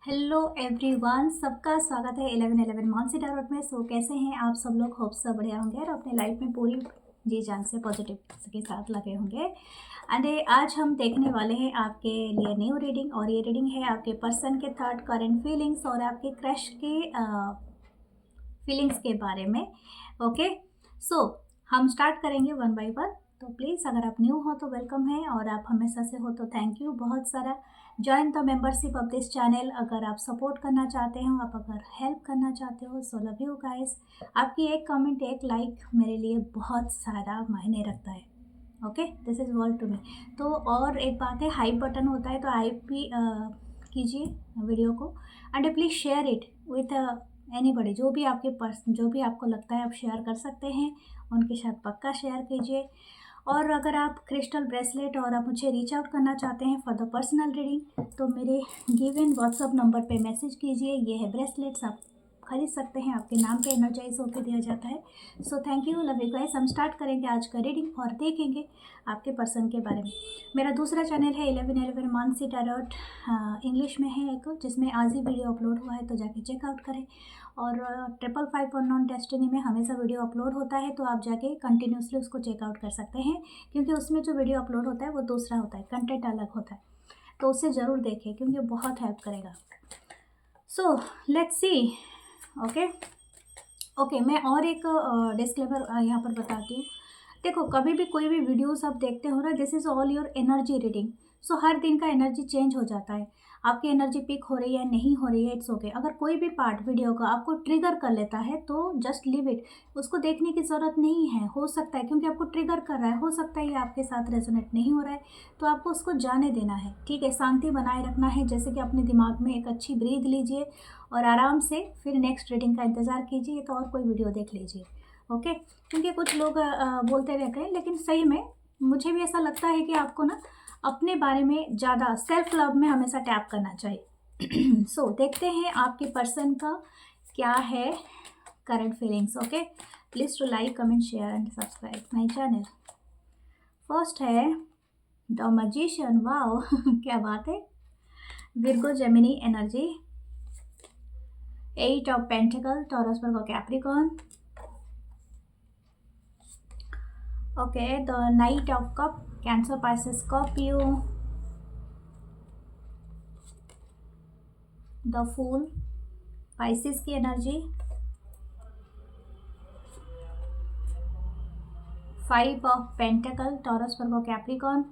Hello everyone, सबका स्वागत है 1111 मानसी टैरोट में। कैसे हैं आप सब लोग? होप सब बढ़िया होंगे और अपने लाइफ में पूरी जी जान से पॉजिटिव के साथ लगे होंगे। एंड आज हम देखने वाले हैं आपके लिए न्यू रीडिंग, और ये रीडिंग है आपके पर्सन के थॉट, करंट फीलिंग्स और आपके क्रश के फीलिंग्स के बारे में। ओके, सो हम स्टार्ट करेंगे वन बाय वन। तो प्लीज़ अगर आप न्यू हो तो वेलकम है, और आप हमेशा से हो तो थैंक यू बहुत सारा। Join the membership of this channel. अगर आप सपोर्ट करना चाहते हो, आप अगर हेल्प करना चाहते हो, सो लव यू गाइस। आपकी एक कमेंट, एक लाइक मेरे लिए बहुत सारा मायने रखता है। Okay, this is world to me. तो और एक बात है, हाइप बटन होता है तो हाइप भी कीजिए वीडियो को, and please share it with anybody. जो भी आपको लगता है आप शेयर कर सकते हैं, उनके साथ पक्का शेयर कीजिए। और अगर आप क्रिस्टल ब्रेसलेट और आप मुझे रीच आउट करना चाहते हैं फॉर द पर्सनल रीडिंग, तो मेरे गिवन व्हाट्सअप नंबर पे मैसेज कीजिए। ये है ब्रेसलेट्स, आप खरीद सकते हैं, आपके नाम पे एनर्जाइज होकर दिया जाता है। So thank you, love you guys. हम स्टार्ट करेंगे आज का रीडिंग और देखेंगे आपके पर्सन के बारे में। मेरा दूसरा चैनल है 1111 मानसी टैरोट, इंग्लिश में है एक, जिसमें आज ही वीडियो अपलोड हुआ है, तो जाके चेकआउट करें। और 555 अननोन डेस्टिनी में हमेशा वीडियो अपलोड होता है, तो आप जाके कंटिन्यूसली उसको चेकआउट कर सकते हैं, क्योंकि उसमें जो वीडियो अपलोड होता है वो दूसरा होता है, कंटेंट अलग होता है। तो उसे ज़रूर देखें क्योंकि बहुत हेल्प करेगा। So let's see. ओके, मैं और एक डिस्क्लेमर यहाँ पर बताती हूँ। देखो, कभी भी कोई भी वीडियोस आप देखते हो ना, this is all your energy reading. So हर दिन का एनर्जी चेंज हो जाता है। आपकी एनर्जी पिक हो रही है, नहीं हो रही है, इट्स ओके। अगर कोई भी पार्ट वीडियो का आपको ट्रिगर कर लेता है तो जस्ट लीव इट, उसको देखने की ज़रूरत नहीं है। हो सकता है क्योंकि आपको ट्रिगर कर रहा है, हो सकता है ये आपके साथ रेजोनेट नहीं हो रहा है, तो आपको उसको जाने देना है। ठीक है, शांति बनाए रखना है। जैसे कि अपने दिमाग में एक अच्छी ब्रीथ लीजिए और आराम से फिर नेक्स्ट रीडिंग का इंतज़ार कीजिए, तो और कोई वीडियो देख लीजिए। ओके, क्योंकि कुछ लोग बोलते रहते हैं, लेकिन सही में मुझे भी ऐसा लगता है कि आपको ना अपने बारे में ज़्यादा सेल्फ लव में हमेशा टैप करना चाहिए। सो देखते हैं आपके पर्सन का क्या है current feelings. Okay, please to like, comment, share and subscribe my channel. First है द मैजिशियन। वाओ क्या बात है। Virgo Gemini energy, 8 of pentacle, Taurus Virgo Capricorn. Okay, the knight of cup, Cancer, Pisces, Scorpio. The fool, Pisces की energy. 5 of pentacle, Taurus Virgo Capricorn.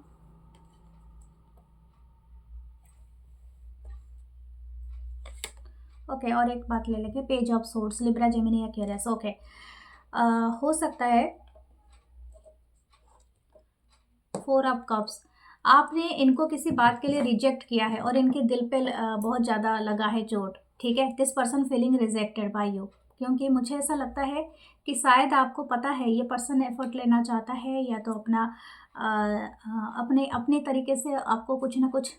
Okay, और एक बात ले लेंगे, page of swords, Libra, Gemini, Aquarius. Okay, हो सकता है 4 of cups, आपने इनको किसी बात के लिए रिजेक्ट किया है और इनके दिल पे बहुत ज़्यादा लगा है चोट। ठीक है, this person feeling rejected by you, क्योंकि मुझे ऐसा लगता है कि शायद आपको पता है ये पर्सन एफर्ट लेना चाहता है, या तो अपना अपने अपने तरीके से आपको कुछ ना कुछ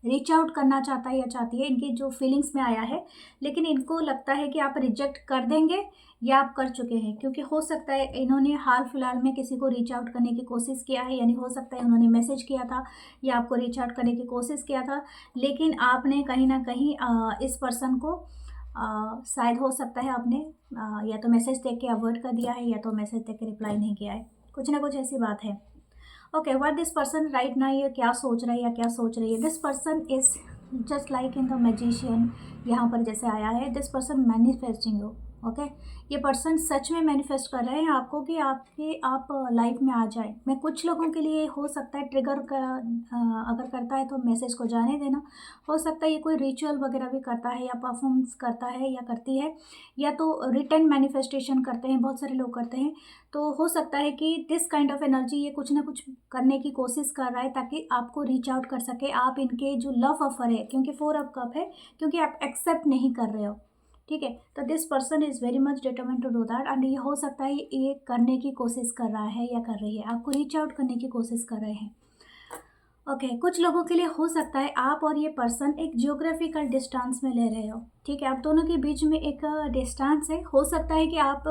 रीच आउट करना चाहता है या चाहती है, इनकी जो फीलिंग्स में आया है। लेकिन इनको लगता है कि आप रिजेक्ट कर देंगे या आप कर चुके हैं, क्योंकि हो सकता है इन्होंने हाल फिलहाल में किसी को रीच आउट करने की कोशिश किया है, यानी हो सकता है उन्होंने मैसेज किया था या आपको रीच आउट करने की कोशिश किया था, लेकिन आपने कहीं ना कहीं इस पर्सन को शायद हो सकता है आपने या तो मैसेज देख के अवॉइड कर दिया है, या तो मैसेज देख के रिप्लाई नहीं किया है, कुछ ना कुछ ऐसी बात है। Okay, what this person right now, ये क्या सोच रहा है या क्या सोच रही है? This person is just like in the magician, यहाँ पर जैसे आया है, this person manifesting you. Okay, ये पर्सन सच में मैनिफेस्ट कर रहे हैं आपको कि आप लाइफ में आ जाए। मैं कुछ लोगों के लिए हो सकता है ट्रिगर का अगर करता है तो मैसेज को जाने देना। हो सकता है ये कोई रिचुअल वगैरह भी करता है या परफॉर्मेंस करता है या करती है, या तो रिटर्न मैनिफेस्टेशन करते हैं, बहुत सारे लोग करते हैं। तो हो सकता है कि दिस काइंड ऑफ एनर्जी ये कुछ ना कुछ करने की कोशिश कर रहा है ताकि आपको रीच आउट कर सके। आप इनके जो लव ऑफर है, क्योंकि 4 ऑफ कप है, क्योंकि आप एक्सेप्ट नहीं कर रहे हो। ठीक है, तो this person is very much determined to do that, and ये हो सकता है ये करने की कोशिश कर रहा है या कर रही है, आपको रीच आउट करने की कोशिश कर रहे हैं। ओके, कुछ लोगों के लिए हो सकता है आप और ये पर्सन एक जियोग्राफिकल डिस्टेंस में ले रहे हो। ठीक है, आप दोनों के बीच में एक डिस्टेंस है। हो सकता है कि आप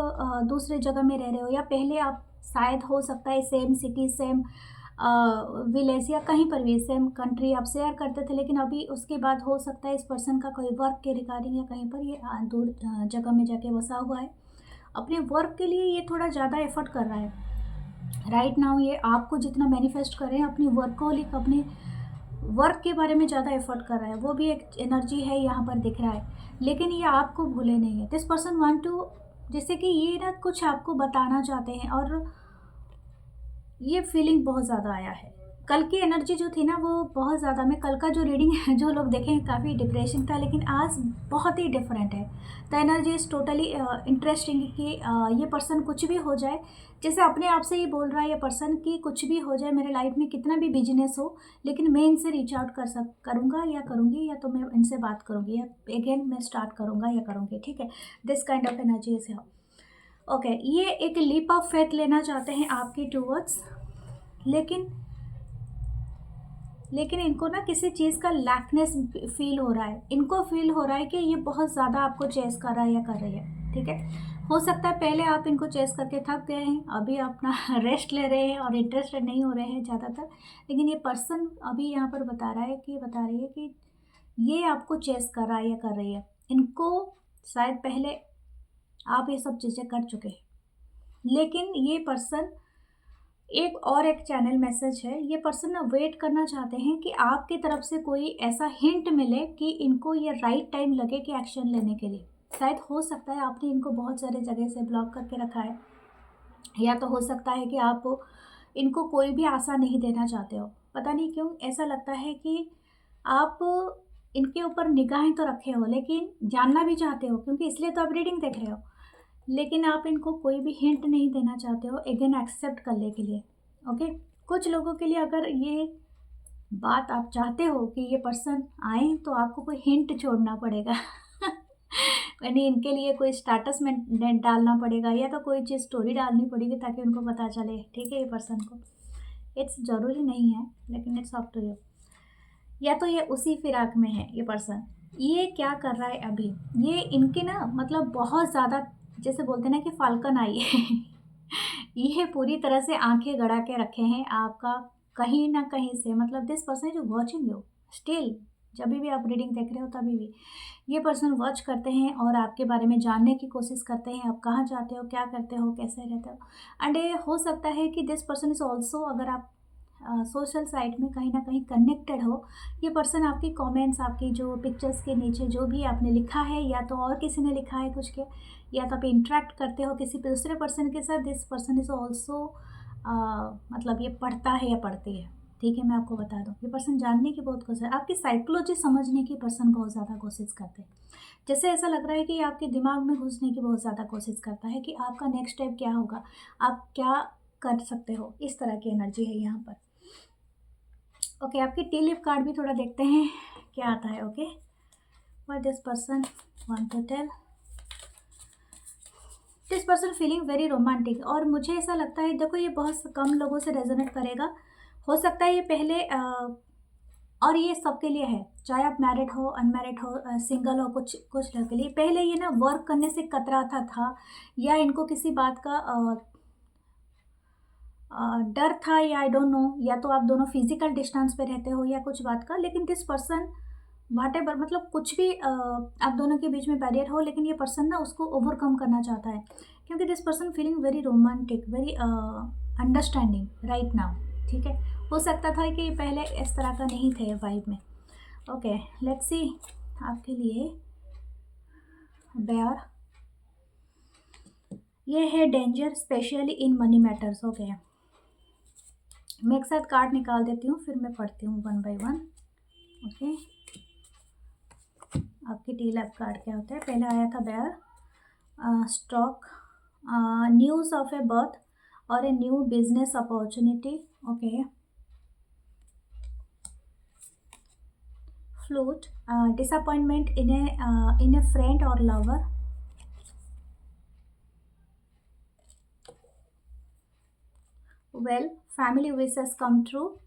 दूसरे जगह में रह रहे हो, या पहले आप शायद हो सकता है सेम सिटी, सेम विलेज या कहीं पर भी सेम कंट्री आप शेयर करते थे, लेकिन अभी उसके बाद हो सकता है इस पर्सन का कोई वर्क के रिगार्डिंग या कहीं पर ये दूर जगह में जाके बसा हुआ है। अपने वर्क के लिए ये थोड़ा ज़्यादा एफर्ट कर रहा है राइट नाउ। ये आपको जितना मैनिफेस्ट कर रहे हैं, अपनी वर्कोलिक, अपने वर्क के बारे में ज़्यादा एफर्ट कर रहा है, वो भी एक एनर्जी है यहाँ पर दिख रहा है। लेकिन ये आपको भूले नहीं है। दिस पर्सन वांट टू, जैसे कि ये ना कुछ आपको बताना चाहते हैं, और ये फीलिंग बहुत ज़्यादा आया है। कल की एनर्जी जो थी ना वो बहुत ज़्यादा, मैं कल का जो रीडिंग जो लोग देखें काफ़ी डिप्रेशन था, लेकिन आज बहुत ही डिफरेंट है। The energy is totally interesting कि ये पर्सन कुछ भी हो जाए, जैसे अपने आप से ही बोल रहा है ये पर्सन कि कुछ भी हो जाए मेरे लाइफ में, कितना भी बिजनेस हो, लेकिन मैं इनसे रीच आउट करूँगा या करूँगी, या तो मैं इनसे बात करूँगी, या अगेन मैं स्टार्ट करूँगा या करूँगी। ठीक है, this kind of energy is okay. ये एक लीप ऑफ फेथ लेना चाहते हैं आपकी टूवर्ड्स, लेकिन इनको ना किसी चीज़ का लैकनेस फील हो रहा है। इनको फील हो रहा है कि ये बहुत ज़्यादा आपको चेस कर रहा है या कर रही है। ठीक है, हो सकता है पहले आप इनको चेस करके थक गए हैं, अभी अपना रेस्ट ले रहे हैं और इंटरेस्टेड नहीं हो रहे हैं ज़्यादातर। लेकिन ये पर्सन अभी यहाँ पर बता रही है कि ये आपको चेस कर रहा है या कर रही है। इनको शायद पहले आप ये सब चीज़ें कर चुके हैं, लेकिन ये पर्सन एक चैनल मैसेज है, ये पर्सन ना वेट करना चाहते हैं कि आपकी तरफ से कोई ऐसा हिंट मिले कि इनको ये राइट टाइम लगे कि एक्शन लेने के लिए। शायद हो सकता है आपने इनको बहुत सारे जगह से ब्लॉक करके रखा है, या तो हो सकता है कि आप इनको कोई भी आशा नहीं देना चाहते हो। पता नहीं क्यों ऐसा लगता है कि आप इनके ऊपर निगाहें तो रखे हो, लेकिन जानना भी चाहते हो, क्योंकि इसलिए तो आप रीडिंग देख रहे हो, लेकिन आप इनको कोई भी हिंट नहीं देना चाहते हो अगेन एक्सेप्ट करने के लिए। ओके, कुछ लोगों के लिए अगर ये बात आप चाहते हो कि ये पर्सन आए, तो आपको कोई हिंट छोड़ना पड़ेगा यानी इनके लिए कोई स्टाटस में डालना पड़ेगा, या तो कोई चीज़ स्टोरी डालनी पड़ेगी ताकि उनको पता चले। ठीक है, ये पर्सन को इट्स ज़रूरी नहीं है, लेकिन इट्स अप टू यू। या तो ये उसी फिराक में है ये पर्सन। ये क्या कर रहा है अभी, ये इनके ना मतलब बहुत ज़्यादा, जैसे बोलते हैं ना कि फाल्कन आई है ये पूरी तरह से आंखें गड़ा के रखे हैं आपका कहीं ना कहीं से। मतलब दिस पर्सन जो वॉचिंग यू स्टिल, जब भी आप रीडिंग देख रहे हो तभी भी ये पर्सन वॉच करते हैं और आपके बारे में जानने की कोशिश करते हैं, आप कहाँ जाते हो, क्या करते हो, कैसे रहते हो। एंड ये हो सकता है कि दिस पर्सन इज़ ऑल्सो, अगर आप सोशल साइट में कहीं ना कहीं कनेक्टेड हो, ये पर्सन आपकी कमेंट्स, आपकी जो पिक्चर्स के नीचे जो भी आपने लिखा है, या तो और किसी ने लिखा है कुछ के, या तो आप इंटरेक्ट करते हो किसी दूसरे पर्सन के साथ, दिस पर्सन इज़ ऑल्सो मतलब ये पढ़ता है या पढ़ती है। ठीक है, मैं आपको बता दूँ, ये पर्सन जानने की बहुत कोशिश, आपकी साइकोलॉजी समझने की पर्सन बहुत ज़्यादा कोशिश करते हैं। जैसे ऐसा लग रहा है कि आपके दिमाग में घुसने की बहुत ज़्यादा कोशिश करता है कि आपका नेक्स्ट स्टेप क्या होगा, आप क्या कर सकते हो। इस तरह की एनर्जी है यहाँ पर। ओके, आपकी टी लीफ कार्ड भी थोड़ा देखते हैं क्या आता है। Okay, what this person want to tell. This person feeling very romantic, और मुझे ऐसा लगता है, देखो ये बहुत कम लोगों से रेजोनेट करेगा। हो सकता है ये पहले और ये सबके लिए है, चाहे आप मैरिड हो, अनमैरिड हो, सिंगल हो, कुछ कुछ लोगों के लिए पहले ये ना वर्क करने से कतराता था, या इनको किसी बात का डर था, या आई डोंट नो, या तो आप दोनों फिजिकल डिस्टेंस पे रहते हो या कुछ बात का। लेकिन दिस पर्सन व्हाटएवर, मतलब कुछ भी आप दोनों के बीच में बैरियर हो, लेकिन ये पर्सन ना उसको ओवरकम करना चाहता है, क्योंकि this person feeling very romantic, very understanding right now. ठीक है, हो सकता था कि पहले इस तरह का नहीं थे वाइब में। ओके, लेट्स सी आपके लिए बेयर। ये है danger specially in money matters. Okay, मैं एक साथ कार्ड निकाल देती हूँ, फिर मैं पढ़ती हूँ वन बाय वन। ओके, आपकी टी लैप कार्ड क्या होता है। पहले आया था bear, stock, news of a birth और a new business opportunity. Okay, flute, disappointment in a friend और lover. Well, family wishes come true.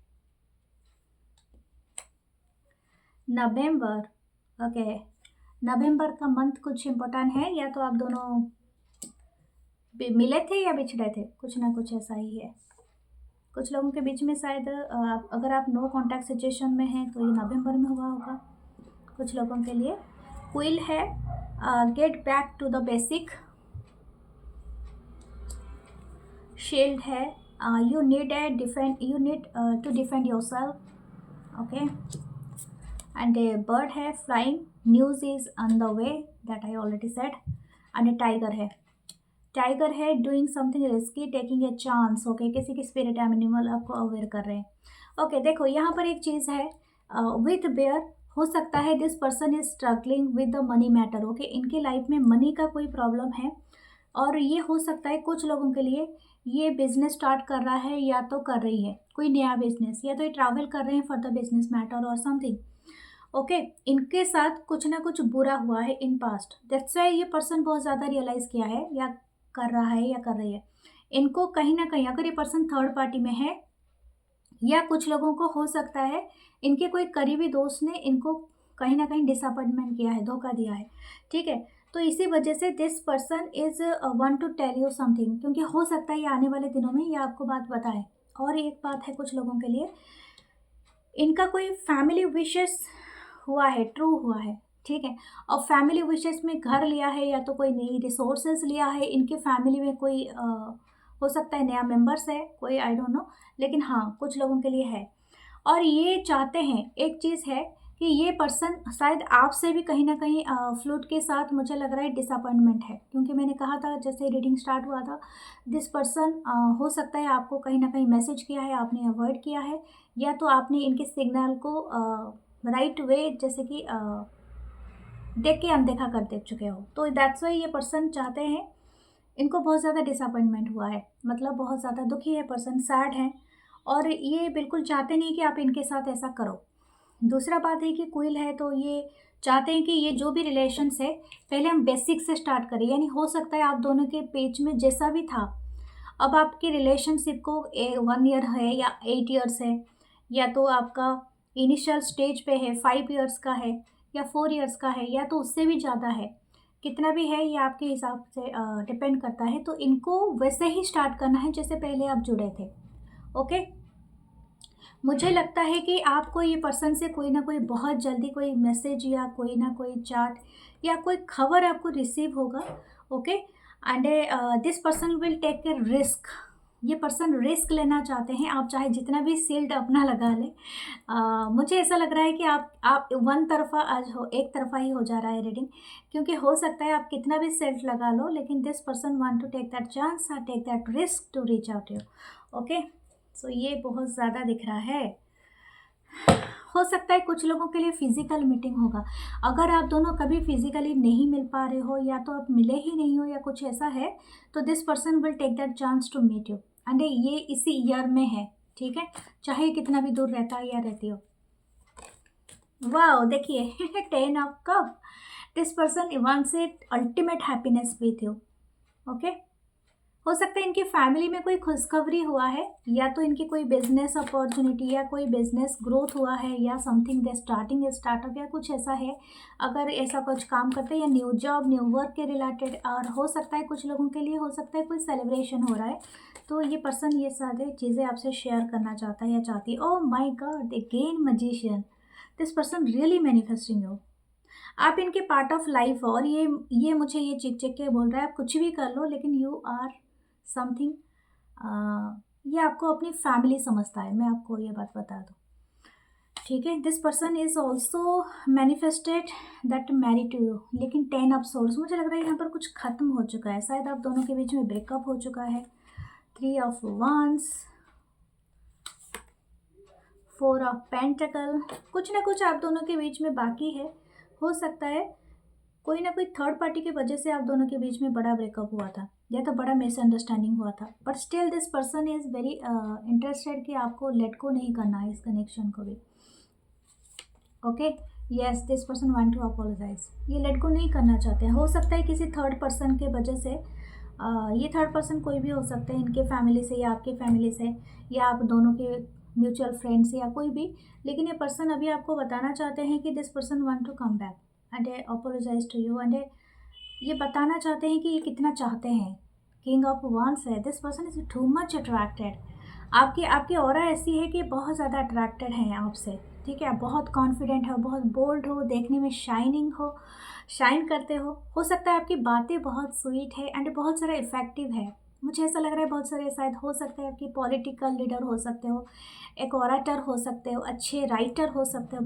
November, okay, November का मंथ कुछ इम्पोर्टेंट है, या तो आप दोनों मिले थे या बिछड़े थे, कुछ ना कुछ ऐसा ही है। कुछ लोगों के बीच में शायद अगर आप नो कॉन्टैक्ट सिचुएशन में हैं तो ये नवंबर में हुआ होगा कुछ लोगों के लिए। क्विल है, get back to the basic. Shield है, you need to defend yourself. Okay. And a bird है, flying, news is on the way, that I already said. And a tiger है, doing something risky, taking a chance. Okay, किसी की spirit animal आपको aware कर रहे हैं। Okay, देखो यहाँ पर एक चीज़ है, विथ बेयर हो सकता है this person is struggling with the money matter. Okay, इनके लाइफ में मनी का कोई प्रॉब्लम है, और ये हो सकता है कुछ लोगों के लिए ये बिजनेस स्टार्ट कर रहा है या तो कर रही है कोई नया बिजनेस, या तो ये ट्रैवल कर रहे हैं फॉर द बिजनेस मैटर और समथिंग। ओके, इनके साथ कुछ ना कुछ बुरा हुआ है इन पास्ट, दैट्स वाई ये पर्सन बहुत ज़्यादा रियलाइज़ किया है या कर रहा है या कर रही है। इनको कहीं ना कहीं अगर ये पर्सन थर्ड पार्टी में है, या कुछ लोगों को हो सकता है इनके कोई करीबी दोस्त ने इनको कहीं ना कहीं डिसअपॉइंटमेंट किया है, धोखा दिया है। ठीक है, तो इसी वजह से this person is want to tell you something, क्योंकि हो सकता है ये आने वाले दिनों में ये आपको बात बताए। और एक बात है, कुछ लोगों के लिए इनका कोई फैमिली विशेस हुआ है, ट्रू हुआ है। ठीक है, और फैमिली विशेस में घर लिया है या तो कोई नई रिसोर्सेज लिया है, इनके फैमिली में कोई हो सकता है नया मेंबर्स है कोई, आई डोंट नो, लेकिन हाँ कुछ लोगों के लिए है। और ये चाहते हैं, एक चीज़ है कि ये पर्सन शायद आपसे भी कहीं ना कहीं फ्लूट के साथ मुझे लग रहा है डिसअपॉइंटमेंट है, क्योंकि मैंने कहा था जैसे रीडिंग स्टार्ट हुआ था, दिस पर्सन हो सकता है आपको कहीं ना कहीं मैसेज किया है, आपने अवॉइड किया है, या तो आपने इनके सिग्नल को राइट वे जैसे कि देख के अनदेखा कर दे चुके हो। तो दैट्स वाई ये पर्सन चाहते हैं, इनको बहुत ज़्यादा डिसअपॉइंटमेंट हुआ है, मतलब बहुत ज़्यादा दुखी है पर्सन, सैड है, और ये बिल्कुल चाहते नहीं कि आप इनके साथ ऐसा करो। दूसरा बात है कि क्विल है, तो ये चाहते हैं कि ये जो भी रिलेशंस है पहले हम बेसिक से स्टार्ट करें, यानी हो सकता है आप दोनों के पेज में जैसा भी था, अब आपकी रिलेशनशिप को 1 ईयर है या 8 ईयर्स है, या तो आपका इनिशियल स्टेज पे है 5 ईयर्स का है या 4 ईयर्स का है, या तो उससे भी ज़्यादा है, कितना भी है ये आपके हिसाब से डिपेंड करता है। तो इनको वैसे ही स्टार्ट करना है जैसे पहले आप जुड़े थे। ओके, मुझे लगता है कि आपको ये पर्सन से कोई ना कोई बहुत जल्दी कोई मैसेज या कोई ना कोई चैट या कोई खबर आपको रिसीव होगा। Okay, and this person will take a risk. ये पर्सन रिस्क लेना चाहते हैं, आप चाहे जितना भी सील्ड अपना लगा लें। मुझे ऐसा लग रहा है कि आप वन तरफा आज हो, एक तरफा ही हो जा रहा है रीडिंग, क्योंकि हो सकता है आप कितना भी सेल्फ लगा लो, लेकिन this person want to take that chance और take that risk to reach out you. Okay, so ये बहुत ज़्यादा दिख रहा है। हो सकता है कुछ लोगों के लिए फिजिकल मीटिंग होगा, अगर आप दोनों कभी फिजिकली नहीं मिल पा रहे हो या तो आप मिले ही नहीं हो या कुछ ऐसा है, तो this person will take that chance to meet you, and ये इसी ईयर में है। ठीक है, चाहे कितना भी दूर रहता है या रहती हो। वाओ, देखिए 10 of cup, this person wants it ultimate happiness with you. Okay, हो सकता है इनकी फैमिली में कोई खुशखबरी हुआ है, या तो इनकी कोई बिजनेस अपॉर्चुनिटी या कोई बिजनेस ग्रोथ हुआ है, या समथिंग दे स्टार्टिंग स्टार्टअप या कुछ ऐसा है, अगर ऐसा कुछ काम करते हैं, या न्यू जॉब न्यू वर्क के रिलेटेड। और हो सकता है कुछ लोगों के लिए हो सकता है कोई सेलिब्रेशन हो रहा है, तो ये पर्सन ये सारी चीज़ें आपसे शेयर करना चाहता है या चाहती है। ओह my God, again magician, this person really manifesting you. आप इनके पार्ट ऑफ लाइफ हो, और ये मुझे ये चिक के बोल रहा है आप कुछ भी कर लो, लेकिन यू आर समथिंग, ये आपको अपनी फैमिली समझता है, मैं आपको ये बात बता दूँ। ठीक है, this person is also manifested that marry to you, लेकिन 10 ऑफ सोर्स, मुझे लग रहा है यहाँ पर कुछ खत्म हो चुका है, शायद आप दोनों के बीच में ब्रेकअप हो चुका है। 3 ऑफ wands, 4 ऑफ पेंटिकल, कुछ ना कुछ आप दोनों के बीच में बाकी है। हो सकता है कोई ना कोई थर्ड पार्टी की वजह से आप दोनों के बीच में बड़ा ब्रेकअप हुआ था, या तो बड़ा मिसअंडरस्टैंडिंग हुआ था, but still this person is very interested कि आपको लेट को नहीं करना है इस कनेक्शन को भी। Okay, yes, this person want to apologize, ये लेट को नहीं करना चाहते हैं। हो सकता है किसी थर्ड पर्सन के वजह से, ये थर्ड पर्सन कोई भी हो सकते हैं, इनके फैमिली से या आपके फैमिली से, या आप दोनों के म्यूचुअल फ्रेंड से या कोई भी, लेकिन ये पर्सन अभी आपको बताना चाहते हैं कि this person want to come back and apologize to you, and ये बताना चाहते हैं कि ये कितना चाहते हैं। किंग ऑफ wands है, this person is too much attracted, आपकी आपकी ऑरा ऐसी है कि बहुत ज़्यादा अट्रैक्टेड हैं आपसे, ठीक है। आप बहुत कॉन्फिडेंट हो, बहुत बोल्ड हो, देखने में शाइनिंग हो, शाइन करते हो सकता है आपकी बातें बहुत स्वीट है एंड बहुत सारा इफ़ेक्टिव है। मुझे ऐसा लग रहा है बहुत सारे, शायद हो सकता है आपकी पॉलिटिकल लीडर हो सकते हो, एक ओराटर हो सकते हो, अच्छे राइटर हो सकते हो,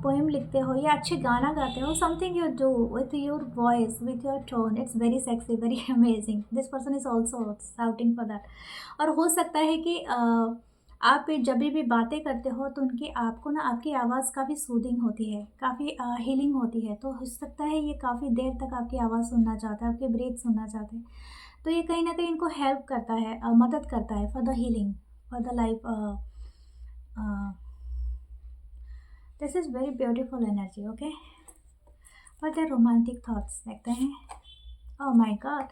पोएम लिखते हो या अच्छे गाना गाते हो, something you do with your voice, with your tone, it's very sexy, very amazing, this person is also shouting for that. और हो सकता है कि आप जब भी बातें करते हो तो उनकी आपको ना आपकी आवाज़ काफ़ी सूदिंग होती है, काफ़ी हीलिंग होती है, तो हो सकता है ये काफ़ी देर तक आपकी आवाज़ सुनना चाहता है, आपके ब्रीथ सुनना चाहते हैं। तो ये कहीं ना कहीं इनको हेल्प करता है, मदद करता है for the healing, for the life. This is very beautiful energy, okay. और द रोमांटिक थॉट्स देखते हैं। ओह माय गॉड,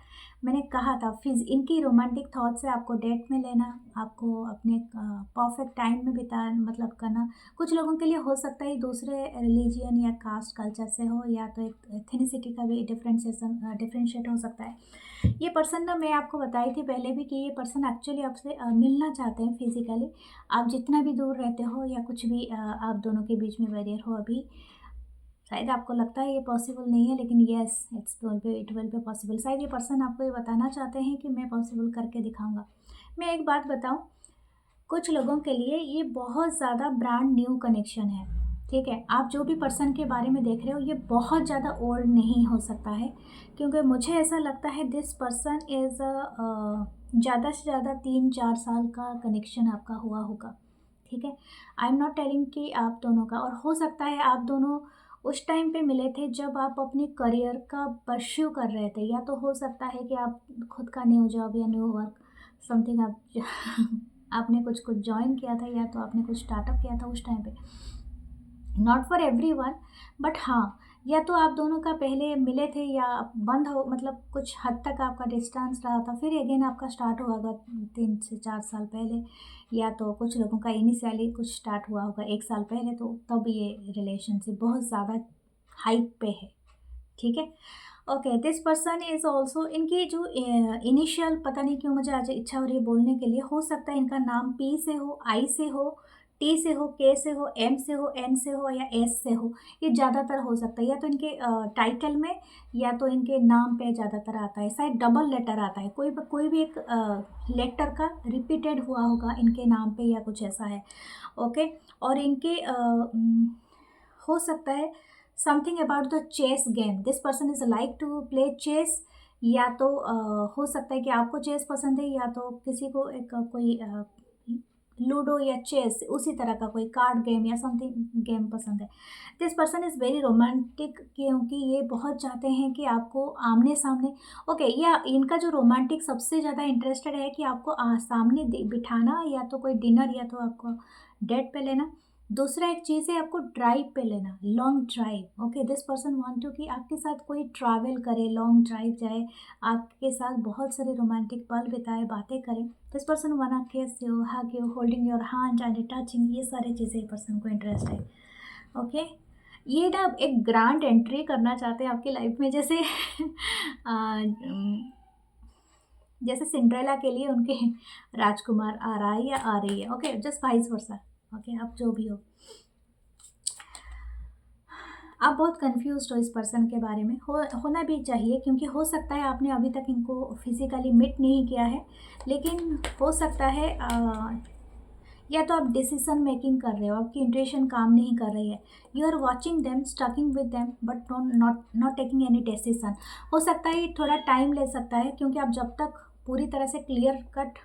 मैंने कहा था फिज इनकी रोमांटिक थॉट से आपको डेट में लेना, आपको अपने परफेक्ट टाइम में बिता मतलब करना। कुछ लोगों के लिए हो सकता है दूसरे रिलीजियन या कास्ट कल्चर से हो, या तो एक एथनिसिटी का भी डिफ्रेंशिएट हो सकता है। ये पर्सन ना, मैं आपको बताई थी पहले भी कि ये पर्सन एक्चुअली आपसे मिलना चाहते हैं फिजिकली। आप जितना भी दूर रहते हो या कुछ भी आप दोनों के बीच में बैरियर हो, अभी शायद आपको लगता है ये पॉसिबल नहीं है, लेकिन yes, it will be possible. शायद ये पर्सन आपको ये बताना चाहते हैं कि मैं पॉसिबल करके दिखाऊंगा। मैं एक बात बताऊं, कुछ लोगों के लिए ये बहुत ज़्यादा ब्रांड न्यू कनेक्शन है, ठीक है। आप जो भी पर्सन के बारे में देख रहे हो, ये बहुत ज़्यादा ओल्ड नहीं हो सकता है, क्योंकि मुझे ऐसा लगता है दिस पर्सन इज़ ज़्यादा से ज़्यादा 3-4 साल का कनेक्शन आपका हुआ होगा, ठीक है। आई एम नॉट टेलिंग कि आप दोनों का, और हो सकता है आप दोनों उस टाइम पे मिले थे जब आप अपने करियर का परस्यू कर रहे थे, या तो हो सकता है कि आप खुद का न्यू जॉब या न्यू वर्क समथिंग आप आपने कुछ कुछ ज्वाइन किया था, या तो आपने कुछ स्टार्टअप किया था उस टाइम पे। Not for every one, but हाँ, या तो आप दोनों का पहले मिले थे या बंद हो, मतलब कुछ हद तक आपका डिस्टेंस रहा था, फिर अगेन आपका स्टार्ट हुआ होगा 3 से 4 साल पहले। या तो कुछ लोगों का इनिशियली कुछ स्टार्ट हुआ होगा 1 साल पहले, तो तब ये रिलेशनशिप बहुत ज़्यादा हाइप पे है, ठीक है। Okay, this person is also, इनकी जो इनिशियल, पता नहीं क्यों मुझे आज इच्छा हो रही है बोलने के लिए, हो सकता है इनका नाम पी से हो, आई से हो, टी से हो, के से हो, एम से हो, एन से हो या एस से हो। ये ज़्यादातर हो सकता है, या तो इनके टाइटल में या तो इनके नाम पे ज़्यादातर आता है, शायद डबल लेटर आता है, कोई भी एक लेटर का रिपीटेड हुआ होगा इनके नाम पे, या कुछ ऐसा है, ओके। और इनके हो सकता है something about the chess game, this person is like to play chess, या तो हो सकता है कि आपको चेस पसंद है, या तो किसी को एक कोई लूडो या चेस, उसी तरह का कोई कार्ड गेम या समथिंग गेम पसंद है। This person is very romantic, क्योंकि ये बहुत चाहते हैं कि आपको आमने सामने, ओके, या इनका जो रोमांटिक सबसे ज़्यादा इंटरेस्टेड है कि आपको सामने बिठाना, या तो कोई डिनर, या तो आपको डेट पे लेना। दूसरा एक चीज़ है आपको ड्राइव पे लेना, long drive, okay. This person want to कि आपके साथ कोई ट्रैवल करे, लॉन्ग ड्राइव जाए, आपके साथ बहुत सारे रोमांटिक पल बिताए, बातें करें। दिस पर्सन वाना किस you, hug you, holding your hand and touching, ये सारी चीज़ें पर्सन को इंटरेस्ट है, ओके। ये ना एक ग्रैंड एंट्री करना चाहते हैं आपकी लाइफ में, जैसे जैसे सिंड्रेला के लिए उनके राजकुमार आ रहा है या आ रही है, okay, just vice versa, okay. आप जो भी हो, आप बहुत कंफ्यूज हो इस पर्सन के बारे में, होना भी चाहिए, क्योंकि हो सकता है आपने अभी तक इनको फिजिकली मीट नहीं किया है, लेकिन हो सकता है या तो आप डिसीजन मेकिंग कर रहे हो, आपकी इंट्यूशन काम नहीं कर रही है, you are watching them, sticking with them, but not taking any decision. हो सकता है ये थोड़ा टाइम ले सकता है, क्योंकि आप जब तक पूरी तरह से क्लियर कट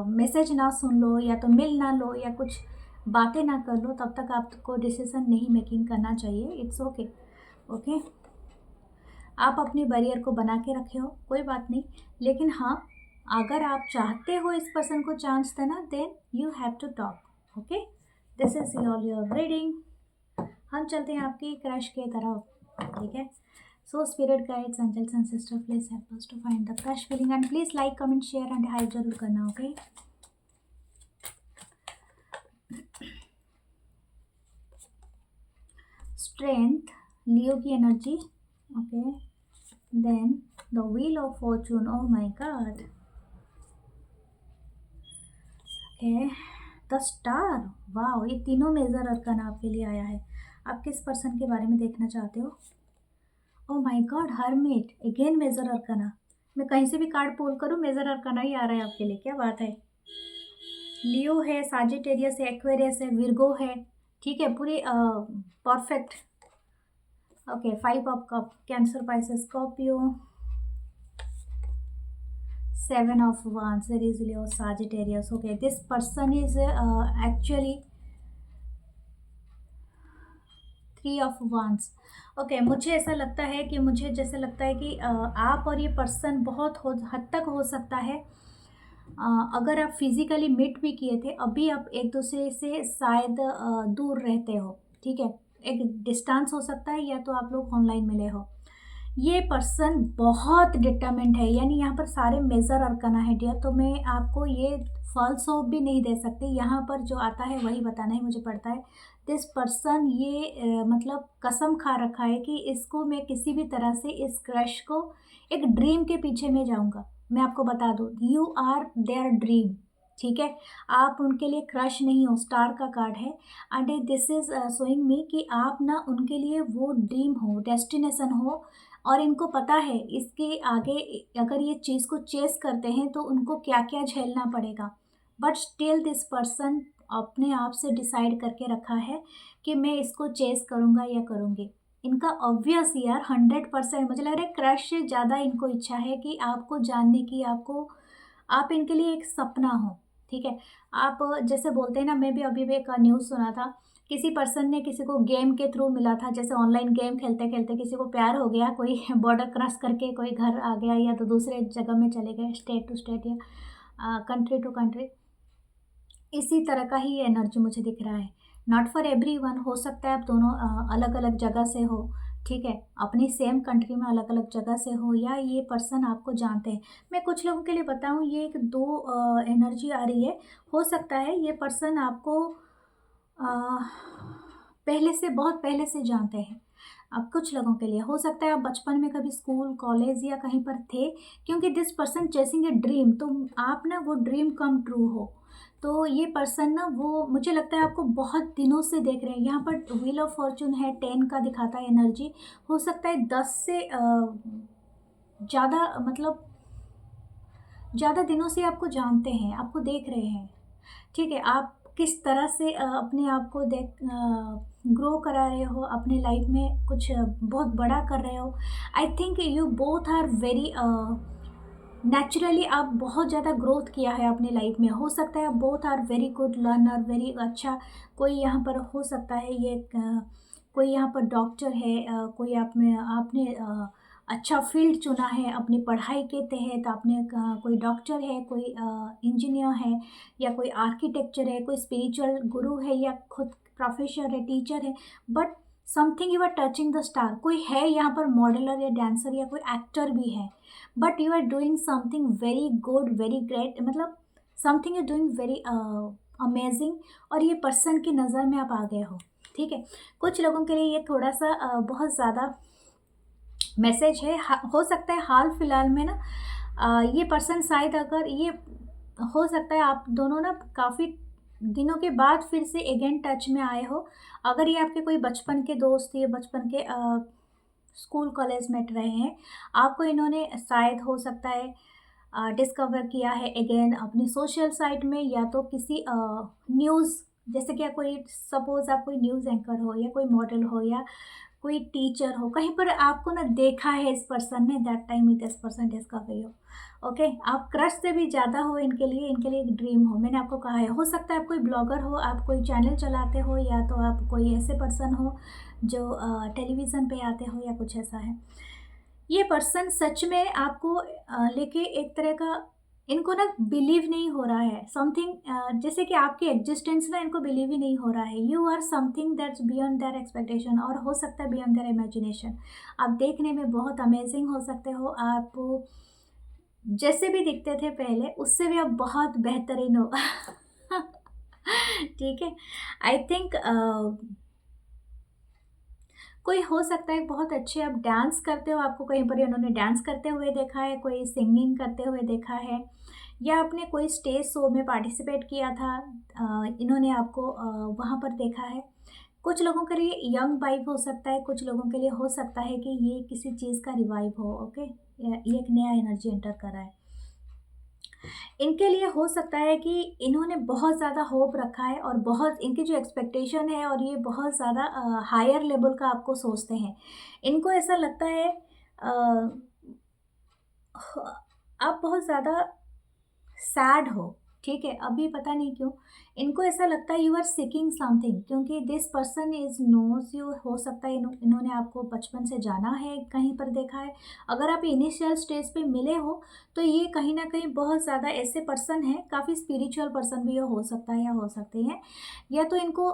मैसेज ना सुन लो, या तो मिल ना लो, या कुछ बातें ना कर लो, तब तक आपको डिसीजन नहीं मेकिंग करना चाहिए। It's okay, okay. आप अपनी बैरियर को बना के रखे हो, कोई बात नहीं, लेकिन हाँ, अगर आप चाहते हो इस पर्सन को चांस देना, then you have to talk, okay. This is all your reading. हम चलते हैं आपकी क्रश के तरफ, ठीक है। So spirit guides, angels and sister, please help us to find the crush feeling, and please like, comment, share and hype जरूर करना, ओके। स्ट्रेंथ, लियो की energy, okay. Then the wheel of fortune, oh my god, है the star. वाह, ये तीनों major arcana आपके लिए आया है। आप किस पर्सन के बारे में देखना चाहते हो? Oh my god, hermit again major arcana. मैं कहीं से भी कार्ड पुल करूँ मेजर अरकाना ही आ रहा है आपके लिए, क्या बात है। लियो है, साजिटेरियस है, एक्वेरियस है, विर्गो है, ठीक है, पूरी perfect. Okay, 5 of cup, Cancer, Pisces, Scorpio, 7 of Wands, there is Leo, Sagittarius. Okay, this person is actually 3 of Wands. Okay, मुझे ऐसा लगता है कि मुझे जैसे लगता है कि आप और ये पर्सन बहुत हद तक हो सकता है, अगर आप फिज़िकली मीट भी किए थे, अभी आप एक दूसरे से शायद दूर रहते हो, ठीक है, एक डिस्टेंस हो सकता है, या तो आप लोग ऑनलाइन मिले हो। ये पर्सन बहुत डिटरमेंट है, यानी यहाँ पर सारे मेजर अरकाना है डियर, तो मैं आपको ये फॉल्स होप भी नहीं दे सकती, यहाँ पर जो आता है वही बताना ही मुझे पड़ता है। दिस पर्सन ये मतलब कसम खा रखा है कि इसको मैं किसी भी तरह से इस क्रश को एक ड्रीम के पीछे में जाऊँगा। मैं आपको बता दूँ, यू आर देयर ड्रीम, ठीक है, आप उनके लिए क्रश नहीं हो, स्टार का कार्ड है। And this is showing me कि आप ना उनके लिए वो ड्रीम हो, डेस्टिनेशन हो, और इनको पता है इसके आगे अगर ये चीज़ को चेस करते हैं तो उनको क्या क्या झेलना पड़ेगा। बट स्टिल दिस पर्सन अपने आप से डिसाइड करके रखा है कि मैं इसको चेस करूँगा या करूँगी। इनका ऑब्वियस यार 100%, मुझे लग रहा है क्रश से ज़्यादा इनको इच्छा है कि आपको जानने की, आपको, आप इनके लिए एक सपना हो, ठीक है। आप जैसे बोलते हैं ना, मैं भी अभी भी एक न्यूज़ सुना था, किसी पर्सन ने किसी को गेम के थ्रू मिला था, जैसे ऑनलाइन गेम खेलते खेलते किसी को प्यार हो गया, कोई बॉर्डर क्रॉस करके कोई घर आ गया, या तो दूसरे जगह में चले गए, स्टेट टू स्टेट या कंट्री टू कंट्री। इसी तरह का ही एनर्जी मुझे दिख रहा है। नॉट फॉर एवरीवन, हो सकता है आप दोनों अलग अलग जगह से हो, ठीक है, अपनी सेम कंट्री में अलग अलग जगह से हो, या ये पर्सन आपको जानते हैं। मैं कुछ लोगों के लिए बताऊं, ये एक दो एनर्जी आ रही है। हो सकता है ये पर्सन आपको पहले से, बहुत पहले से जानते हैं। अब कुछ लोगों के लिए हो सकता है आप बचपन में कभी स्कूल, कॉलेज या कहीं पर थे, क्योंकि this person chasing a dream, तो आप ना वो ड्रीम कम ट्रू हो। तो ये पर्सन ना, वो मुझे लगता है आपको बहुत दिनों से देख रहे हैं। यहाँ पर व्हील ऑफ फॉर्चून है, 10 का दिखाता है एनर्जी। हो सकता है 10 से ज़्यादा, मतलब ज़्यादा दिनों से आपको जानते हैं, आपको देख रहे हैं, ठीक है। आप किस तरह से अपने आप को ग्रो करा रहे हो, अपने लाइफ में कुछ बहुत बड़ा कर रहे हो। I think you both are very naturally, आप बहुत ज़्यादा ग्रोथ किया है अपने लाइफ में। हो सकता है आप both are very good learner, very अच्छा। कोई यहाँ पर हो सकता है ये कोई यहाँ पर डॉक्टर है, कोई आपने आपने अच्छा फील्ड चुना है अपनी पढ़ाई के तहत। आपने कोई डॉक्टर है, कोई इंजीनियर है, या कोई आर्किटेक्चर है, कोई स्पिरिचुअल गुरु है, या खुद प्रोफेसर है, टीचर है। But something you are touching the star. कोई है यहाँ पर मॉडलर या डांसर या कोई एक्टर भी है, but you are doing something very good, very great, मतलब something you doing very amazing, और ये पर्सन की नज़र में आप आ गए हो, ठीक है। कुछ लोगों के लिए ये थोड़ा सा बहुत ज़्यादा मैसेज है। हो सकता है हाल फिलहाल में ना ये पर्सन शायद, अगर ये हो सकता है आप दोनों ना काफ़ी दिनों के बाद फिर से अगेन टच में आए हो। अगर ये आपके कोई बचपन के दोस्त या बचपन के स्कूल कॉलेज में रहे हैं, आपको इन्होंने शायद हो सकता है डिस्कवर किया है अगेन अपनी सोशल साइट में, या तो किसी न्यूज़, जैसे कि कोई सपोज़ आप कोई न्यूज़ एंकर हो, या कोई मॉडल हो, या कोई टीचर हो, कहीं पर आपको ना देखा है इस पर्सन ने, that time this person discover you. Okay, आप क्रश से भी ज़्यादा हो इनके लिए, इनके लिए एक ड्रीम हो। मैंने आपको कहा है, हो सकता है आप कोई ब्लॉगर हो, आप कोई चैनल चलाते हो, या तो आप कोई ऐसे पर्सन हो जो टेलीविज़न पे आते हो, या कुछ ऐसा है। ये पर्सन सच में आपको लेके एक तरह का, इनको ना बिलीव नहीं हो रहा है समथिंग, जैसे कि आपकी एग्जिस्टेंस ना इनको बिलीव ही नहीं हो रहा है। You are something that's beyond their expectation, और हो सकता है बियॉन्ड देयर इमेजिनेशन। आप देखने में बहुत अमेजिंग हो सकते हो, आप जैसे भी दिखते थे पहले उससे भी आप बहुत बेहतरीन हो। ठीक है, आई थिंक कोई हो सकता है बहुत अच्छे आप डांस करते हो, आपको कहीं पर उन्होंने डांस करते हुए देखा है, कोई सिंगिंग करते हुए देखा है, या आपने कोई स्टेज शो में पार्टिसिपेट किया था, इन्होंने आपको वहाँ पर देखा है। कुछ लोगों के लिए यंग वाइब हो सकता है, कुछ लोगों के लिए हो सकता है कि ये किसी चीज़ का रिवाइव हो। ओके, ये एक नया एनर्जी एंटर कर रहा है। इनके लिए हो सकता है कि इन्होंने बहुत ज़्यादा होप रखा है और बहुत इनकी जो एक्सपेक्टेशन है और ये बहुत ज़्यादा हायर लेवल का आपको सोचते हैं। इनको ऐसा लगता है आप बहुत ज़्यादा सैड हो, ठीक है? अभी पता नहीं क्यों इनको ऐसा लगता है यू आर सीकिंग समथिंग, क्योंकि this person is knows you. हो सकता है इन्होंने आपको बचपन से जाना है, कहीं पर देखा है। अगर आप इनिशियल स्टेज पे मिले हो तो ये कहीं न कहीं बहुत ज़्यादा ऐसे पर्सन हैं, काफ़ी स्पिरिचुअल पर्सन भी ये हो सकता है या हो सकते हैं, या तो इनको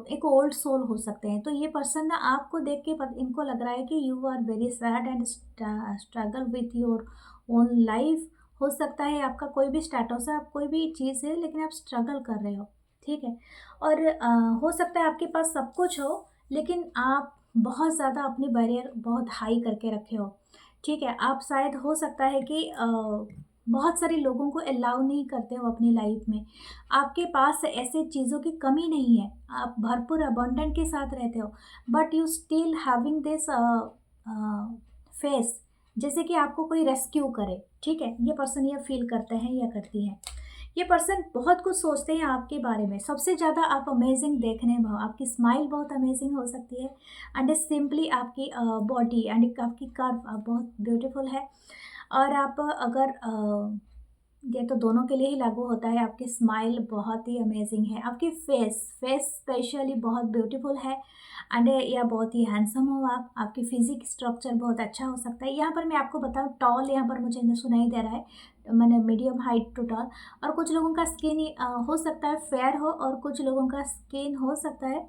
एक ओल्ड सोल हो सकते हैं। तो ये पर्सन ना आपको देख के इनको लग रहा है कि you are very sad and struggle with your own life. हो सकता है आपका कोई भी स्टेटस है, आप कोई भी चीज़ है, लेकिन आप स्ट्रगल कर रहे हो, ठीक है? और हो सकता है आपके पास सब कुछ हो, लेकिन आप बहुत ज़्यादा अपनी बैरियर बहुत हाई करके रखे हो, ठीक है? आप शायद हो सकता है कि बहुत सारे लोगों को अलाउ नहीं करते हो अपनी लाइफ में। आपके पास ऐसे चीज़ों की कमी नहीं है, आप भरपूर अबंडेंट के साथ रहते हो, but you still having this face, जैसे कि आपको कोई रेस्क्यू करे, ठीक है? ये पर्सन ये फ़ील करते हैं या करती हैं। ये पर्सन बहुत कुछ सोचते हैं आपके बारे में। सबसे ज़्यादा आप अमेज़िंग देखने में हो, आपकी स्माइल बहुत अमेज़िंग हो सकती है एंड सिंपली आपकी बॉडी एंड आपकी कर्व बहुत ब्यूटीफुल है। और आप अगर ये तो दोनों के लिए ही लागू होता है, आपकी स्माइल बहुत ही अमेजिंग है, आपकी फेस फेस स्पेशली बहुत ब्यूटीफुल है एंड या बहुत ही हैंडसम हो आप, आपकी फिजिक स्ट्रक्चर बहुत अच्छा हो सकता है। यहाँ पर मैं आपको बताऊँ, टॉल यहाँ पर मुझे सुनाई दे रहा है, मैंने मीडियम हाइट टू टॉल। और कुछ लोगों का स्किन हो सकता है फेयर हो, और कुछ लोगों का स्किन हो सकता है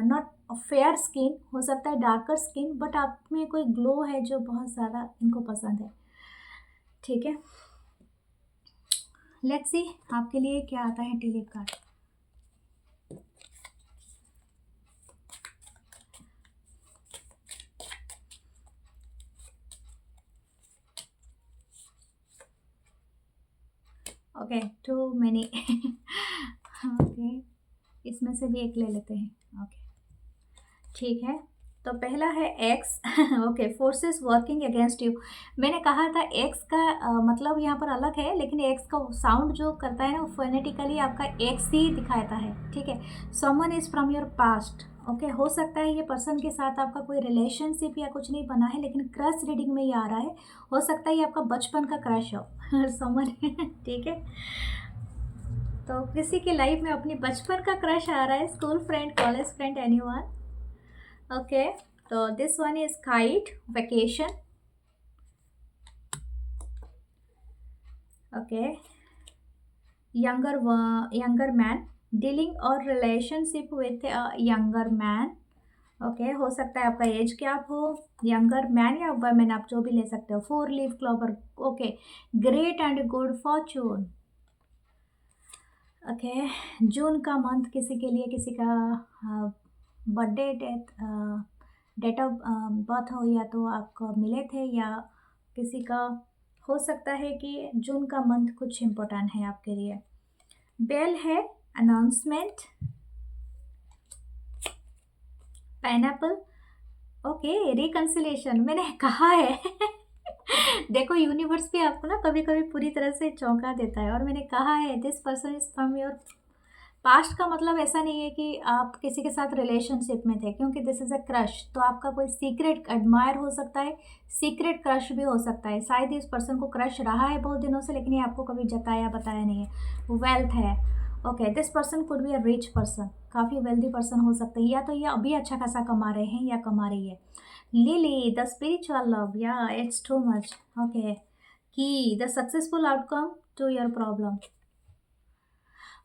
नॉट फेयर स्किन, हो सकता है डार्कर स्किन, बट आप में कोई ग्लो है जो बहुत ज़्यादा इनको पसंद है, ठीक है? लेट्स सी आपके लिए क्या आता है tulip card. Okay, too many okay, इसमें से भी एक ले लेते हैं। ओके, ठीक है। तो पहला है x. Okay, forces working against you. मैंने कहा था एक्स का मतलब यहाँ पर अलग है, लेकिन एक्स का साउंड जो करता है ना, वो फोनेटिकली आपका एक्स ही दिखाता है, ठीक है? Someone is from your past. Okay, हो सकता है ये पर्सन के साथ आपका कोई रिलेशनशिप या कुछ नहीं बना है, लेकिन क्रश रीडिंग में ये आ रहा है। हो सकता है ये आपका बचपन का क्रश हो। समवन ठीक है? तो किसी की लाइफ में अपनी बचपन का क्रश आ रहा है, school friend, college friend, anyone. Okay, तो this one is kite vacation. Okay, younger man dealing or relationship with a younger man। Okay, हो सकता है आपका एज गैप हो, यंगर मैन या वुमेन, आप जो भी ले सकते हो। 4 leaf clover. Okay, great and good fortune. Okay, June का मंथ किसी के लिए, किसी का बर्थडे डेट ऑफ बर्थ हो, या तो आपको मिले थे, या किसी का हो सकता है कि जून का मंथ कुछ इम्पोर्टेंट है आपके लिए। बेल है, अनाउंसमेंट। पाइनएप्पल। Okay, reconciliation. मैंने कहा है देखो, यूनिवर्स भी आपको ना कभी कभी पूरी तरह से चौंका देता है। और मैंने कहा है this person is from your past का मतलब ऐसा नहीं है कि आप किसी के साथ रिलेशनशिप में थे, क्योंकि दिस इज़ अ क्रश। तो आपका कोई सीक्रेट एडमायर हो सकता है, सीक्रेट क्रश भी हो सकता है। शायद इस पर्सन को क्रश रहा है बहुत दिनों से, लेकिन ये आपको कभी जताया बताया नहीं है। वेल्थ है। Okay, this person could be a rich person, काफ़ी वेल्दी पर्सन हो सकते हैं, या तो ये अभी अच्छा खासा कमा रहे हैं या कमा रही है। लिली, द स्पिरिचुअल लव, या it's too much. Okay, key the successful outcome to your problem.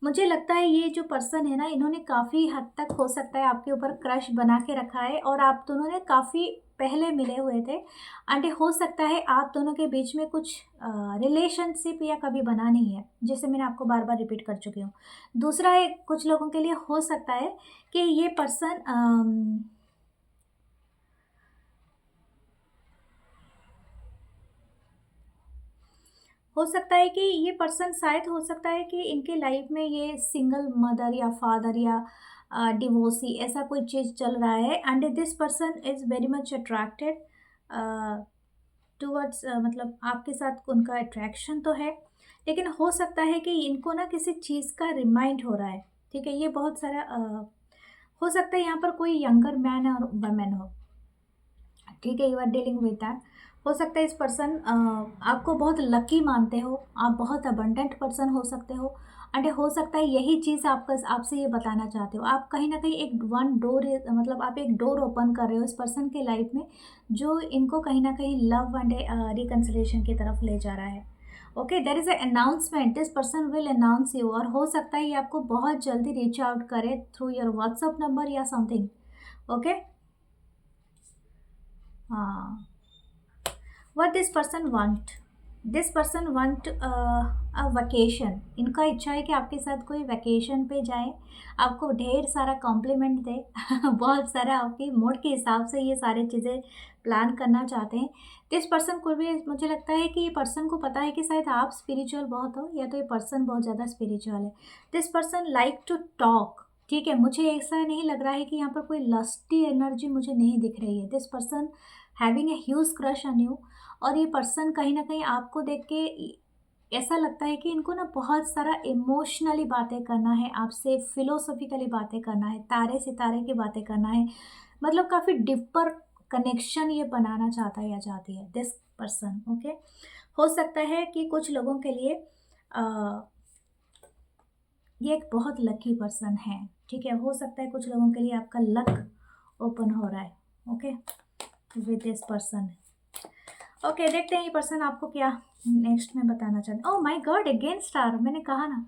मुझे लगता है ये जो पर्सन है ना, इन्होंने काफ़ी हद तक हो सकता है आपके ऊपर क्रश बना के रखा है, और आप दोनों ने काफ़ी पहले मिले हुए थे एंड हो सकता है आप दोनों के बीच में कुछ रिलेशनशिप या कभी बना नहीं है, जैसे मैंने आपको बार बार रिपीट कर चुकी हूँ। दूसरा है, कुछ लोगों के लिए हो सकता है कि ये पर्सन हो सकता है कि ये पर्सन, शायद हो सकता है कि इनके लाइफ में ये सिंगल मदर या फादर या डिवोर्सी ऐसा कोई चीज़ चल रहा है, and this person is very much attracted towards, मतलब आपके साथ उनका अट्रैक्शन तो है, लेकिन हो सकता है कि इनको ना किसी चीज़ का रिमाइंड हो रहा है। ठीक है, ये बहुत सारा हो सकता है यहाँ पर कोई यंगर मैन और वुमेन हो। ठीक है, you are dealing with that. हो सकता है इस पर्सन आपको बहुत लकी मानते हो, आप बहुत अबंडेंट पर्सन हो सकते हो, एंड हो सकता है यही चीज़ आपका आपसे ये बताना चाहते हो। आप कहीं ना कहीं एक वन डोर, मतलब आप एक डोर ओपन कर रहे हो इस पर्सन के लाइफ में, जो इनको कहीं ना कहीं लव एंड रिकन्सिलेशन की तरफ ले जा रहा है। Okay, there is a announcement, this person will announce you, और हो सकता है ये आपको बहुत जल्दी रीच आउट करे थ्रू योर व्हाट्सअप नंबर या समथिंग। ओके, हाँ, what this person want, this person want a vacation. इनका इच्छा है कि आपके साथ कोई वकेशन पे जाए, आपको ढेर सारा कॉम्प्लीमेंट दे बहुत सारा आपके मूड के हिसाब से ये सारी चीज़ें प्लान करना चाहते हैं। दिस पर्सन को भी, मुझे लगता है कि ये पर्सन को पता है कि शायद आप स्पिरिचुअल बहुत हो, या तो ये पर्सन बहुत ज़्यादा स्पिरिचुअल है। This person like to talk. ठीक है, मुझे ऐसा नहीं लग रहा है कि यहाँ पर कोई लस्टी एनर्जी मुझे नहीं दिख रही है। This person having a huge crush on you, और ये पर्सन कहीं न कहीं आपको देख के ऐसा लगता है कि इनको ना बहुत सारा इमोशनली बातें करना है आपसे, फिलोसॉफिकली बातें करना है, तारे-सितारे की बातें करना है। मतलब काफ़ी डीपर कनेक्शन ये बनाना चाहता है या चाहती है दिस पर्सन। ओके, हो सकता है कि कुछ लोगों के लिए अ, ये एक बहुत लकी पर्सन है। ठीक है, हो सकता है कुछ लोगों के लिए आपका लक ओपन हो रहा है। Okay, with this person. Okay, देखते हैं ये पर्सन आपको क्या नेक्स्ट में बताना चाहते हैं। ओह माय गॉड, अगेन स्टार, मैंने कहा ना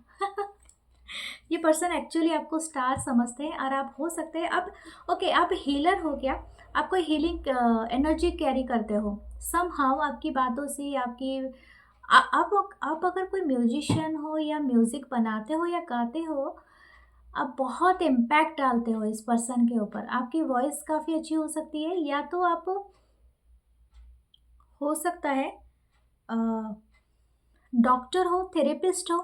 ये पर्सन एक्चुअली आपको स्टार समझते हैं, और आप हो सकते हैं अब, ओके, आप हीलर हो क्या, आप कोई हीलिंग एनर्जी कैरी करते हो समहाउ, आपकी बातों से, आपकी आप अगर कोई म्यूजिशियन हो या म्यूज़िक बनाते हो या गाते हो, आप बहुत इम्पैक्ट डालते हो इस पर्सन के ऊपर। आपकी वॉइस काफ़ी अच्छी हो सकती है, या तो आप, हो सकता है डॉक्टर हो, थेरेपिस्ट हो,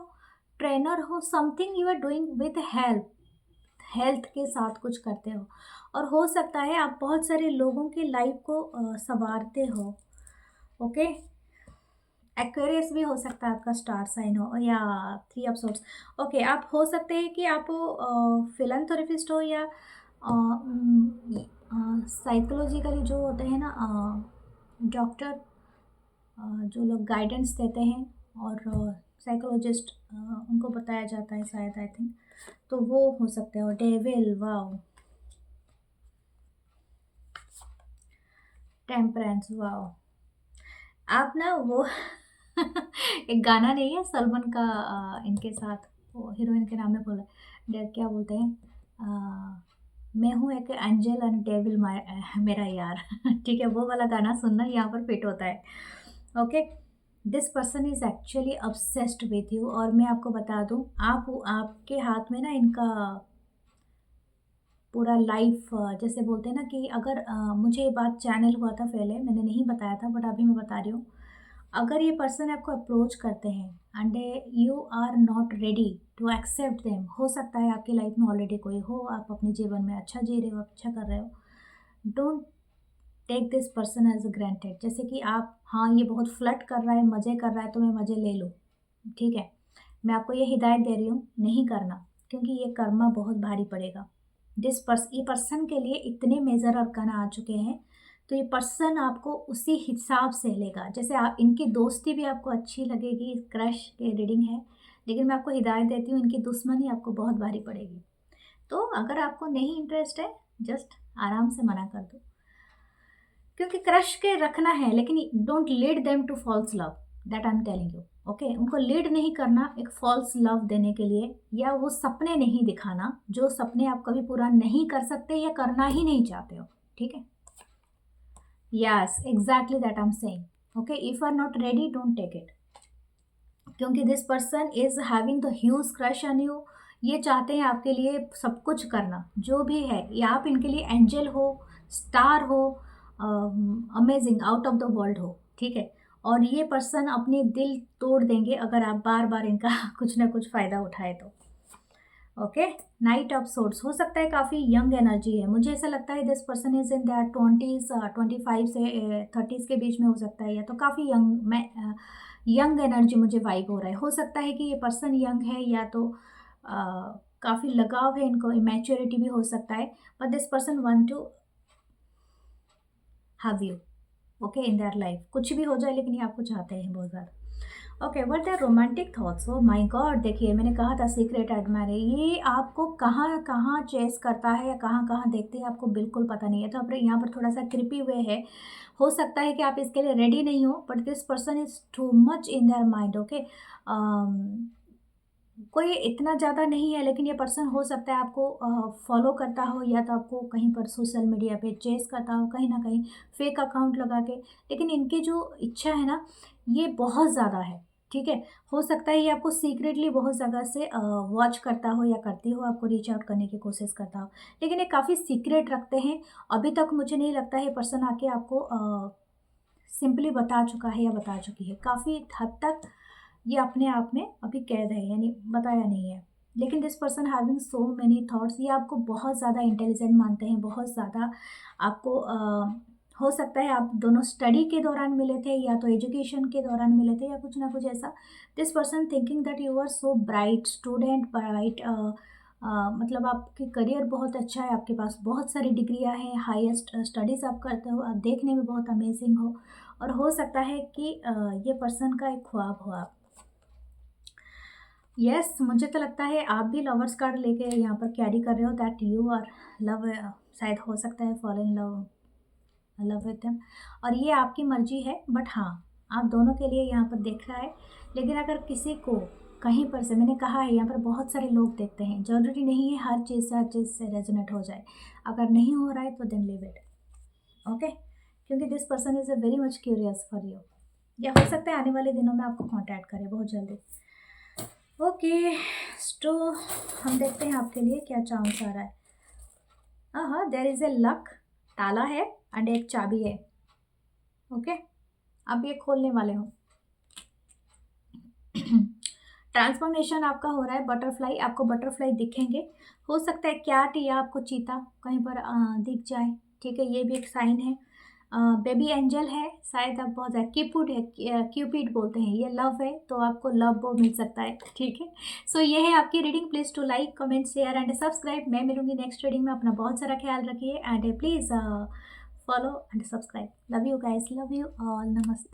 ट्रेनर हो, something you are doing with health, health के साथ कुछ करते हो, और हो सकता है आप बहुत सारे लोगों की लाइफ को संवारते हो। ओके, एक्वेरियस भी हो सकता है आपका स्टार साइन हो, या थ्री ऑफ सोर्ट्स। ओके, आप हो सकते हैं कि आप फिलैंथ्रोपिस्ट हो, या साइकोलॉजिकली जो होते हैं ना डॉक्टर, जो लोग गाइडेंस देते हैं, और साइकोलॉजिस्ट, उनको बताया जाता है शायद, आई थिंक, तो वो हो सकते हो। डेविल, वाओ, टेम्परेंस, वाओ, आप ना वो एक गाना नहीं है सलमान का, इनके साथ, वो हीरोइन के नाम में बोला, क्या बोलते हैं, मैं हूँ एक एंजल एंड डेविल मेरा यार ठीक है, वो वाला गाना सुनना, यहाँ पर फिट होता है। Okay, this person is actually obsessed with you, और मैं आपको बता दूँ, आपके हाथ में ना इनका पूरा लाइफ, जैसे बोलते हैं ना कि अगर मुझे ये बात चैनल हुआ था पहले, मैंने नहीं बताया था, बट अभी मैं बता रही हूँ। अगर ये पर्सन आपको अप्रोच करते हैं and you are not ready to accept them, हो सकता है आपकी लाइफ में ऑलरेडी कोई हो, आप अपने जीवन में अच्छा जी रहे हो, आप अच्छा कर रहे हो, don't take this person as granted. जैसे कि आप, हाँ, ये बहुत फ्लर्ट कर रहा है, मज़े कर रहा है, तो मैं मज़े ले लूँ। ठीक है, मैं आपको ये हिदायत दे रही हूँ, नहीं करना, क्योंकि ये कर्मा बहुत भारी पड़ेगा। ये पर्सन के लिए इतने मेजर अरकान आ चुके हैं, तो ये पर्सन आपको उसी हिसाब से लेगा। जैसे आप, इनकी दोस्ती भी आपको अच्छी लगेगी, क्रश की रीडिंग है, लेकिन मैं आपको हिदायत देती हूँ, इनकी दुश्मनी आपको बहुत भारी पड़ेगी। तो अगर आपको नहीं इंटरेस्ट है, जस्ट आराम से मना कर दो, क्योंकि क्रश के रखना है, लेकिन don't lead them to false love, that I am telling you. Okay, उनको लीड नहीं करना एक फॉल्स लव देने के लिए, या वो सपने नहीं दिखाना जो सपने आप कभी पूरा नहीं कर सकते या करना ही नहीं चाहते हो। ठीक है, yes, exactly that I am saying. Okay, if are not ready, don't take it, क्योंकि this person is having the huge crush on you. ये चाहते हैं आपके लिए सब कुछ करना, जो भी है, या आप इनके लिए एंजल हो, स्टार हो, amazing, out of the world हो। ठीक है, और ये पर्सन अपने दिल तोड़ देंगे अगर आप बार बार इनका कुछ ना कुछ फ़ायदा उठाए तो। ओके, नाइट ऑफ सोर्ड्स हो सकता है काफ़ी यंग एनर्जी है, मुझे ऐसा लगता है this person is in that 20s, 25 से 30s के बीच में हो सकता है, या तो काफ़ी यंग, मैं यंग एनर्जी मुझे वाइब हो रहा है। हो सकता है कि ये पर्सन यंग है, या तो काफ़ी लगाव है इनको, इमेच्योरिटी भी हो सकता है, but this person want to have you okay in their life. कुछ भी हो जाए लेकिन ये आपको चाहते हैं बहुत ज़्यादा। Okay, what are romantic thoughts? Oh my god, देखिए मैंने कहा था सीक्रेट एडमायर है, ये आपको कहाँ कहाँ चेस करता है या कहाँ कहाँ देखते हैं आपको बिल्कुल पता नहीं है। तो आप यहाँ पर थोड़ा सा क्रिपी हुए है, हो सकता है कि आप इसके लिए रेडी नहीं हो, but this person is too much in their mind. Okay, कोई इतना ज़्यादा नहीं है, लेकिन ये पर्सन हो सकता है आपको फॉलो करता हो, या तो आपको कहीं पर सोशल मीडिया पे चेस करता हो, कहीं ना कहीं फेक अकाउंट लगा के, लेकिन इनकी जो इच्छा है ना ये बहुत ज़्यादा है। ठीक है, हो सकता है ये आपको सीक्रेटली बहुत जगह से वॉच करता हो या करती हो, आपको रीच आउट करने की कोशिश करता हो, लेकिन ये काफ़ी सीक्रेट रखते हैं। अभी तक मुझे नहीं लगता है पर्सन आके आपको सिंपली बता चुका है या बता चुकी है। काफ़ी हद तक ये अपने आप में अभी कैद है, यानी बताया नहीं है। लेकिन this person having so many thoughts, ये आपको बहुत ज़्यादा इंटेलिजेंट मानते हैं, बहुत ज़्यादा आपको हो सकता है आप दोनों स्टडी के दौरान मिले थे, या तो एजुकेशन के दौरान मिले थे, या कुछ ना कुछ ऐसा। This person thinking that you are so bright student, bright मतलब आपके करियर बहुत अच्छा है, आपके पास बहुत सारी डिग्रियां हैं, हाईएस्ट स्टडीज़ आप करते हो, आप देखने में बहुत अमेजिंग हो, और हो सकता है कि ये पर्सन का एक ख्वाब हो आप। यस, मुझे तो लगता है आप भी लवर्स कार्ड लेके यहाँ पर कैरी कर रहे हो, दैट यू आर लव, शायद हो सकता है fall in love, love with him, और ये आपकी मर्जी है, बट हाँ आप दोनों के लिए यहाँ पर देख रहा है। लेकिन अगर किसी को कहीं पर से, मैंने कहा है यहाँ पर बहुत सारे लोग देखते हैं, ज़रूरी नहीं है हर चीज़ से रेजोनेट हो जाए, अगर नहीं हो रहा है तो देन लीव इट। ओके, क्योंकि this person is a very much curious for you, या हो सकता है आने वाले दिनों में आपको कॉन्टैक्ट करे बहुत जल्दी। ओके, तो हम देखते हैं आपके लिए क्या चांस आ रहा है। हाँ, देयर इज़ ए लक, ताला है एंड एक चाबी है। ओके, अब ये खोलने वाले हो। ट्रांसफॉर्मेशन आपका हो रहा है, बटरफ्लाई, आपको बटरफ्लाई दिखेंगे, हो सकता है कैट या आपको चीता कहीं पर दिख जाए। ठीक है, ये भी एक साइन है। बेबी एंजल है, शायद आप बहुत ज़्यादा, क्यूपिड है, क्यूपिड बोलते हैं, ये लव है, तो आपको लव वो मिल सकता है। ठीक है, सो ये है आपकी reading. Please to like, comment, share and subscribe. मैं मिलूंगी नेक्स्ट रीडिंग में, अपना बहुत सारा ख्याल रखिए and please follow and subscribe. Love you guys, love you all, नमस्ते।